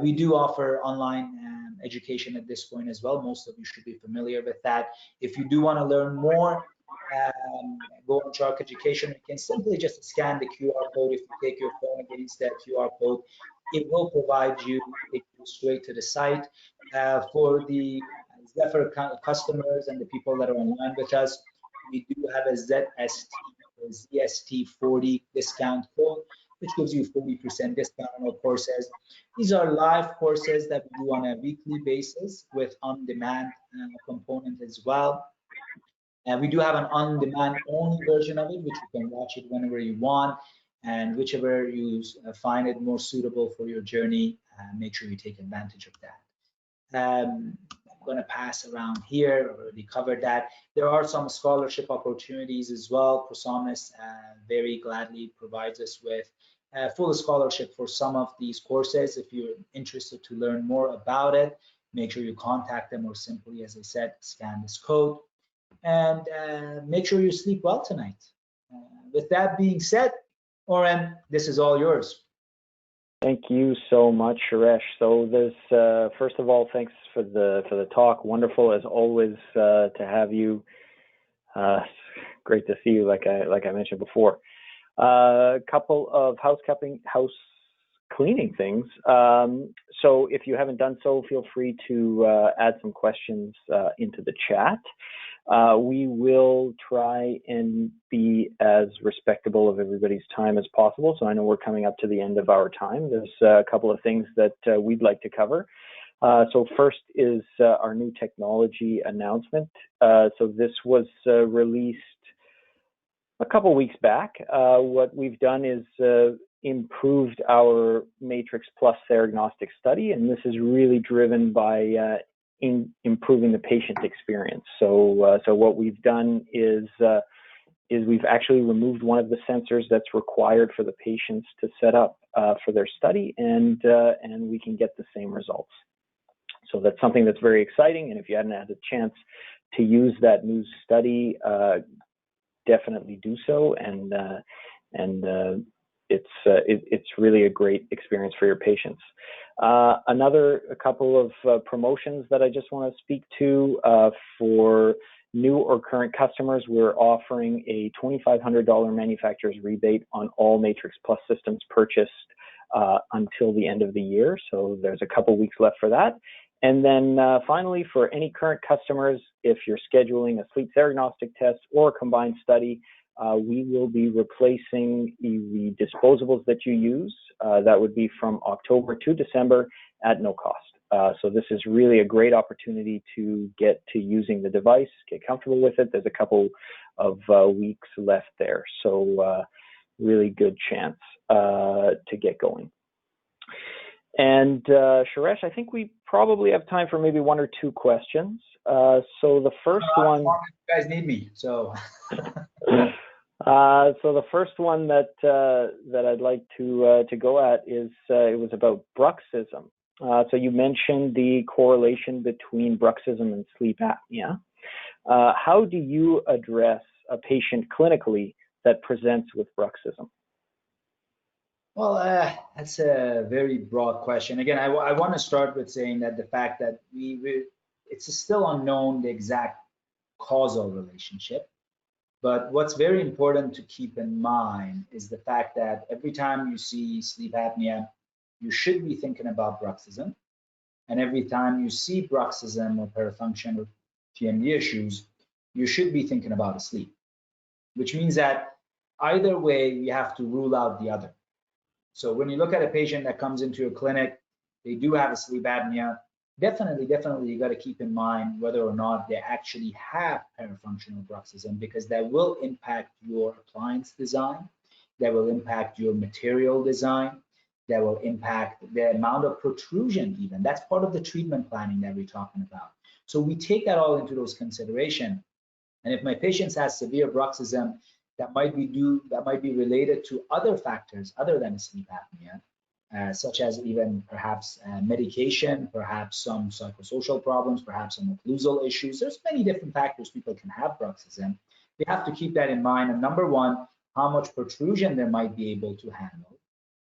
We do offer online education at this point as well. Most of you should be familiar with that. If you do want to learn more, go on Chark Education. You can simply just scan the QR code. If you take your phone against that QR code, it will provide you, take you straight to the site. For the Zephyr customers and the people that are online with us, we do have a ZST40 discount code, which gives you 40% discount on all courses. These are live courses that we do on a weekly basis with on-demand component as well. And we do have an on-demand only version of it, which you can watch it whenever you want, and whichever you find it more suitable for your journey, make sure you take advantage of that. I'm going to pass around here. I already covered that. There are some scholarship opportunities as well. ProSomnus very gladly provides us with full scholarship for some of these courses. If you're interested to learn more about it, make sure you contact them, or simply, as I said, scan this code. And make sure you sleep well tonight. With that being said, Oren, this is all yours. Thank you so much, Shouresh. So there's first of all, thanks for the talk. Wonderful as always to have you. Great to see you, like I mentioned before. A couple of house cleaning things. So if you haven't done so, feel free to add some questions into the chat. We will try and be as respectable of everybody's time as possible. So I know we're coming up to the end of our time. There's a couple of things that we'd like to cover. So first is our new technology announcement. So this was released a couple weeks back. What we've done is improved our Matrix Plus Theranostic study, and this is really driven by improving the patient experience. So what we've done is we've actually removed one of the sensors that's required for the patients to set up for their study, and we can get the same results. So that's something that's very exciting, and if you hadn't had a chance to use that new study, definitely do so, and it's really a great experience for your patients. A couple of promotions that I just want to speak to for new or current customers. We're offering a $2,500 manufacturer's rebate on all Matrix Plus systems purchased until the end of the year. So there's a couple weeks left for that. And then finally, for any current customers, if you're scheduling a sleep theranostic test or a combined study, we will be replacing the disposables that you use. That would be from October to December at no cost. So this is really a great opportunity to get to using the device, get comfortable with it. There's a couple of weeks left there, so really good chance to get going. And Shouresh, I think we probably have time for maybe one or two questions. So the first one, you guys need me, so. So the first one that I'd like to go at is it was about bruxism. So you mentioned the correlation between bruxism and sleep apnea. How do you address a patient clinically that presents with bruxism? Well, that's a very broad question. Again, I want to start with saying that the fact that it's still unknown the exact causal relationship. But what's very important to keep in mind is the fact that every time you see sleep apnea, you should be thinking about bruxism. And every time you see bruxism or parafunction or TMD issues, you should be thinking about sleep, which means that either way, you have to rule out the other. So when you look at a patient that comes into your clinic, they do have a sleep apnea, definitely you got to keep in mind whether or not they actually have parafunctional bruxism, because that will impact your appliance design, that will impact your material design, that will impact the amount of protrusion even. That's part of the treatment planning that we're talking about. So we take that all into those consideration. And if my patient has severe bruxism, that might be related to other factors other than sleep apnea, such as even perhaps medication, perhaps some psychosocial problems, perhaps some occlusal issues. There's many different factors people can have bruxism. We have to keep that in mind. And number one, how much protrusion they might be able to handle.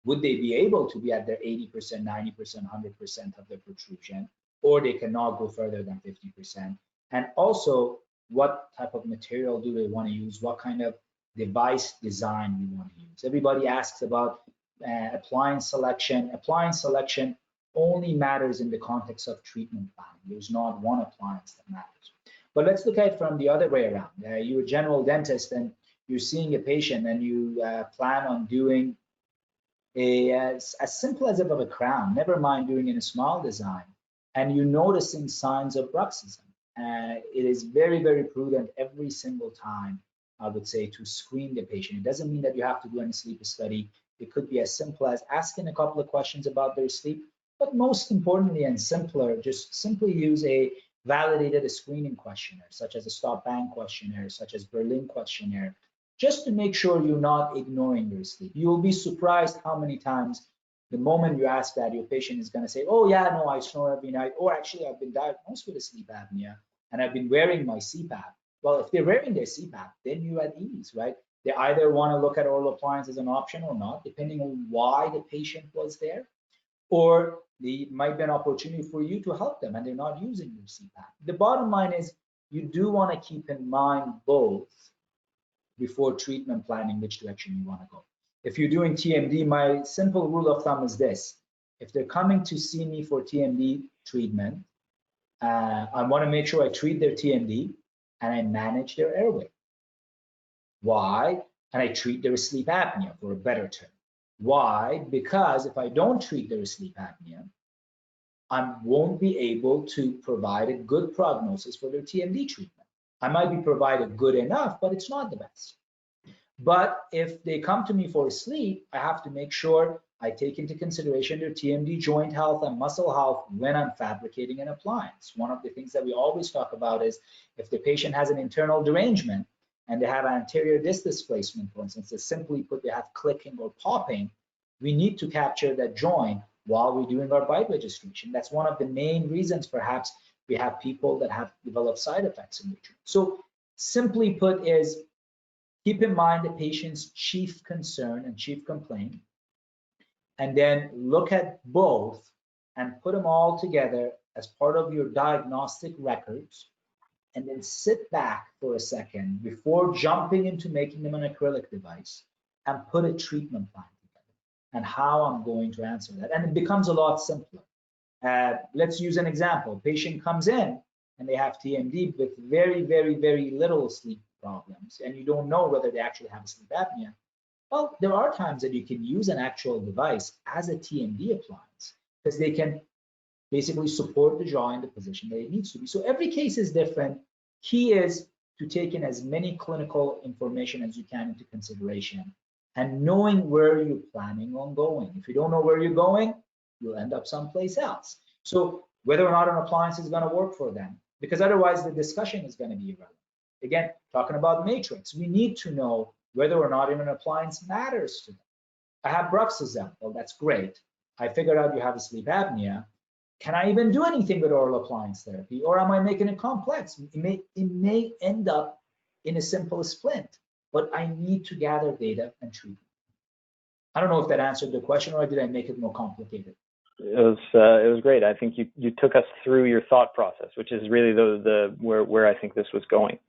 Would they be able to be at their 80%, 90%, 100% of their protrusion, or they cannot go further than 50%? And also, what type of material do they want to use? What kind of device design we want to use? Everybody asks about appliance selection. Appliance selection only matters in the context of treatment planning. There's not one appliance that matters. But let's look at it from the other way around. You're a general dentist and you're seeing a patient and you plan on doing as simple as a crown, never mind doing in a small design, and you're noticing signs of bruxism. It is very prudent every single time, I would say, to screen the patient. It doesn't mean that you have to do any sleep study. It could be as simple as asking a couple of questions about their sleep, but most importantly and simpler, just simply use a validated screening questionnaire, such as a stop bang questionnaire, such as Berlin questionnaire, just to make sure you're not ignoring your sleep. You'll be surprised how many times the moment you ask that, your patient is going to say, oh yeah, no, I snore every night, or actually I've been diagnosed with a sleep apnea and I've been wearing my CPAP. Well, if they're wearing their CPAP, then you're at ease, right? They either want to look at oral appliance as an option or not, depending on why the patient was there, or there might be an opportunity for you to help them and they're not using their CPAP. The bottom line is you do want to keep in mind both before treatment planning which direction you want to go. If you're doing TMD, my simple rule of thumb is this. If they're coming to see me for TMD treatment, I want to make sure I treat their TMD and I manage their airway. Why? And I treat their sleep apnea, for a better term. Why? Because if I don't treat their sleep apnea, I won't be able to provide a good prognosis for their TMD treatment. I might be provided good enough, but it's not the best. But if they come to me for sleep, I have to make sure I take into consideration their TMD joint health and muscle health when I'm fabricating an appliance. One of the things that we always talk about is if the patient has an internal derangement and they have anterior disc displacement, for instance, they simply put they have clicking or popping, we need to capture that joint while we're doing our bite registration. That's one of the main reasons perhaps we have people that have developed side effects in the treatment. So simply put is keep in mind the patient's chief concern and chief complaint, and then look at both and put them all together as part of your diagnostic records, and then sit back for a second before jumping into making them an acrylic device and put a treatment plan together and how I'm going to answer that. And it becomes a lot simpler. Let's use an example. Patient comes in and they have TMD with very little sleep problems, and you don't know whether they actually have a sleep apnea. Well, there are times that you can use an actual device as a TMD appliance because they can basically support the jaw in the position that it needs to be. So every case is different. Key is to take in as many clinical information as you can into consideration and knowing where you're planning on going. If you don't know where you're going, you'll end up someplace else. So whether or not an appliance is going to work for them, because otherwise the discussion is going to be irrelevant. Again, talking about matrix, we need to know whether or not an appliance matters to them. I have bruxism. Well, that's great. I figured out you have a sleep apnea. Can I even do anything with oral appliance therapy, or am I making it complex? It may end up in a simple splint, but I need to gather data and treat it. I don't know if that answered the question, or did I make it more complicated? It was great. I think you took us through your thought process, which is really the where I think this was going.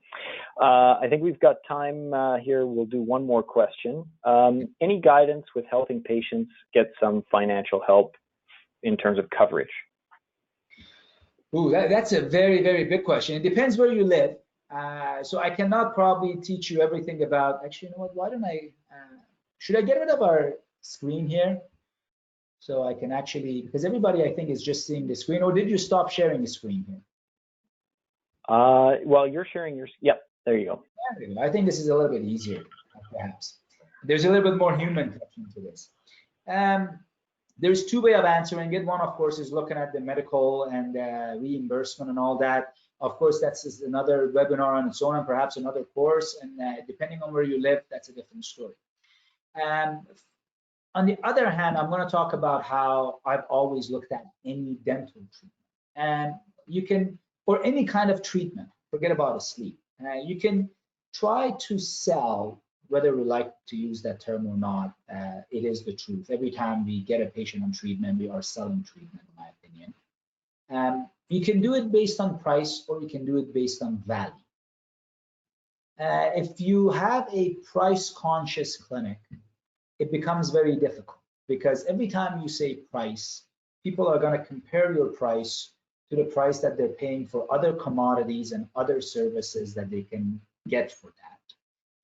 I think we've got time here. We'll do one more question. Any guidance with helping patients get some financial help in terms of coverage? Ooh, that's a very, very big question. It depends where you live. So I cannot probably teach you everything about, actually, you know what, why don't I, should I get rid of our screen here? So I can actually, because everybody I think is just seeing the screen, or did you stop sharing the screen here? Well, you're sharing your, yep, there you go. I think this is a little bit easier, perhaps. There's a little bit more human touch into this. There's two ways of answering it. One, of course, is looking at the medical and reimbursement and all that. Of course, that's another webinar on its own and perhaps another course. And depending on where you live, that's a different story. On the other hand, I'm going to talk about how I've always looked at any dental treatment. And you can, or any kind of treatment, forget about sleep. You can try to sell, whether we like to use that term or not, it is the truth. Every time we get a patient on treatment, we are selling treatment, in my opinion. You can do it based on price, or you can do it based on value. If you have a price-conscious clinic, it becomes very difficult, because every time you say price, people are going to compare your price to the price that they're paying for other commodities and other services that they can get for that.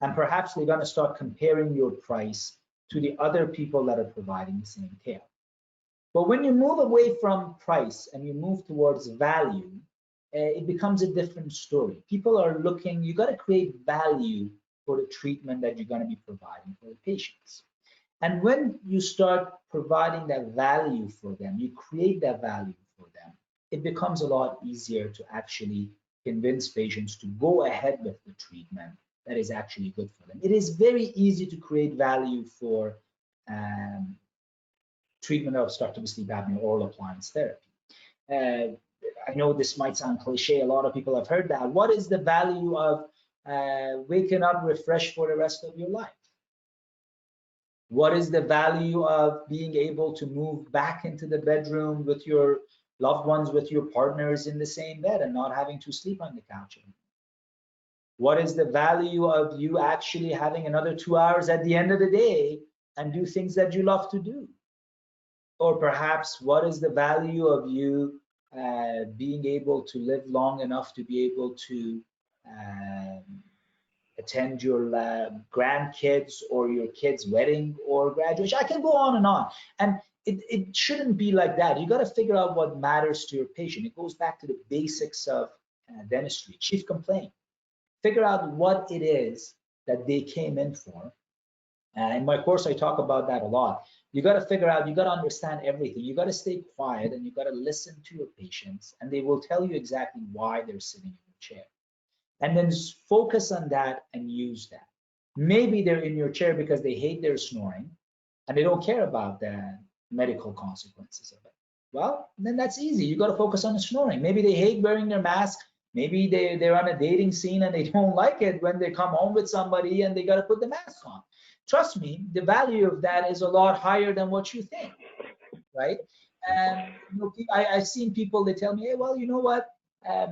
And perhaps they're going to start comparing your price to the other people that are providing the same care. But when you move away from price and you move towards value, it becomes a different story. People are looking, you got to create value for the treatment that you're going to be providing for the patients. And when you start providing that value for them, you create that value for them, it becomes a lot easier to actually convince patients to go ahead with the treatment that is actually good for them. It is very easy to create value for treatment of obstructive sleep apnea oral appliance therapy. I know this might sound cliche, a lot of people have heard that. What is the value of waking up refreshed for the rest of your life? What is the value of being able to move back into the bedroom with your loved ones, with your partners in the same bed and not having to sleep on the couch anymore? What is the value of you actually having another 2 hours at the end of the day and do things that you love to do? Or perhaps what is the value of you being able to live long enough to be able to attend your grandkids or your kid's wedding or graduation? I can go on. And it shouldn't be like that. You got to figure out what matters to your patient. It goes back to the basics of dentistry, chief complaint. Figure out what it is that they came in for. In my course, I talk about that a lot. You got to figure out, you got to understand everything. You got to stay quiet and you got to listen to your patients, and they will tell you exactly why they're sitting in your chair. And then just focus on that and use that. Maybe they're in your chair because they hate their snoring and they don't care about the medical consequences of it. Well, then that's easy. You got to focus on the snoring. Maybe they hate wearing their mask. Maybe they're on a dating scene and they don't like it when they come home with somebody and they got to put the mask on. Trust me, the value of that is a lot higher than what you think, right? And you know, I've seen people, they tell me, hey, well, you know what?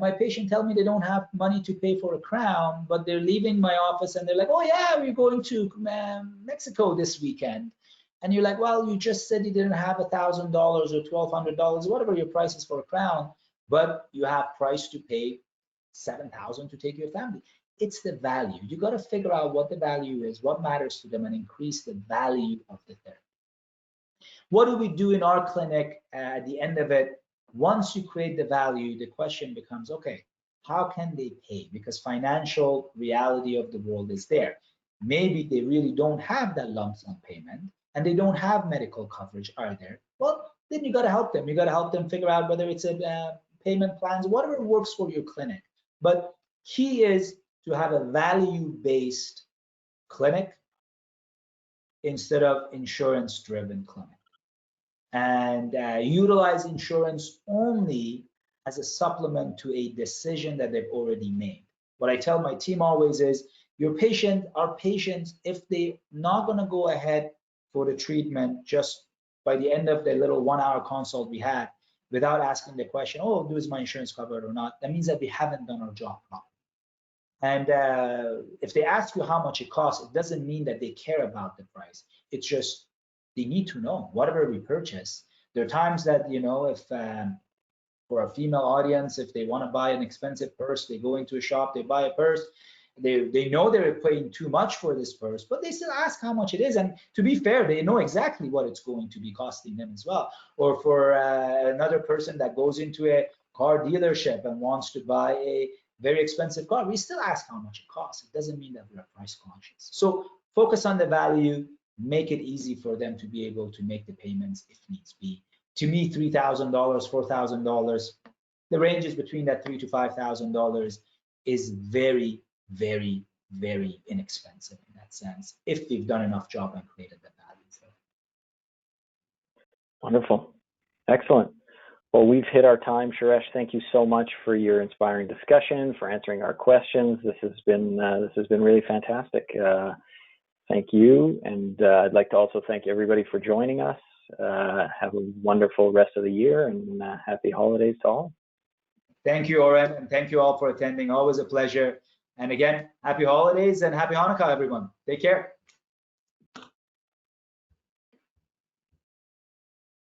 My patient tell me they don't have money to pay for a crown, but they're leaving my office and they're like, oh yeah, we're going to Mexico this weekend. And you're like, well, you just said you didn't have $1,000 or $1,200, whatever your price is for a crown, but you have price to pay $7,000 to take your family. It's the value. You got to figure out what the value is, what matters to them, and increase the value of the therapy. What do we do in our clinic at the end of it? Once you create the value, the question becomes, okay, how can they pay? Because financial reality of the world is there. Maybe they really don't have that lump sum payment and they don't have medical coverage either. Well, then you got to help them. You got to help them figure out whether it's a payment plans, whatever works for your clinic. But key is to have a value-based clinic instead of insurance-driven clinic, and utilize insurance only as a supplement to a decision that they've already made. What I tell my team always is, our patients, if they're not going to go ahead for the treatment just by the end of the little 1 hour consult we had, without asking the question, oh, is my insurance covered or not, that means that we haven't done our job properly. And if they ask you how much it costs, it doesn't mean that they care about the price. It's just they need to know whatever we purchase. There are times that, you know, if for a female audience, if they want to buy an expensive purse, they go into a shop, they buy a purse. They know they're paying too much for this purse, but they still ask how much it is. And to be fair, they know exactly what it's going to be costing them as well. Or for another person that goes into a car dealership and wants to buy a very expensive car, we still ask how much it costs. It doesn't mean that we're price conscious. So focus on the value, make it easy for them to be able to make the payments if needs be. To me, $3,000, $4,000, the range is between that $3,000 to $5,000 is very, very, very inexpensive in that sense, if we've done enough job and created the value for it. Wonderful. Excellent. Well, we've hit our time. Shouresh, thank you so much for your inspiring discussion, for answering our questions. This has been really fantastic. Thank you. And I'd like to also thank everybody for joining us. Have a wonderful rest of the year, and happy holidays to all. Thank you, Oren, and thank you all for attending. Always a pleasure. And again, happy holidays and happy Hanukkah, everyone. Take care.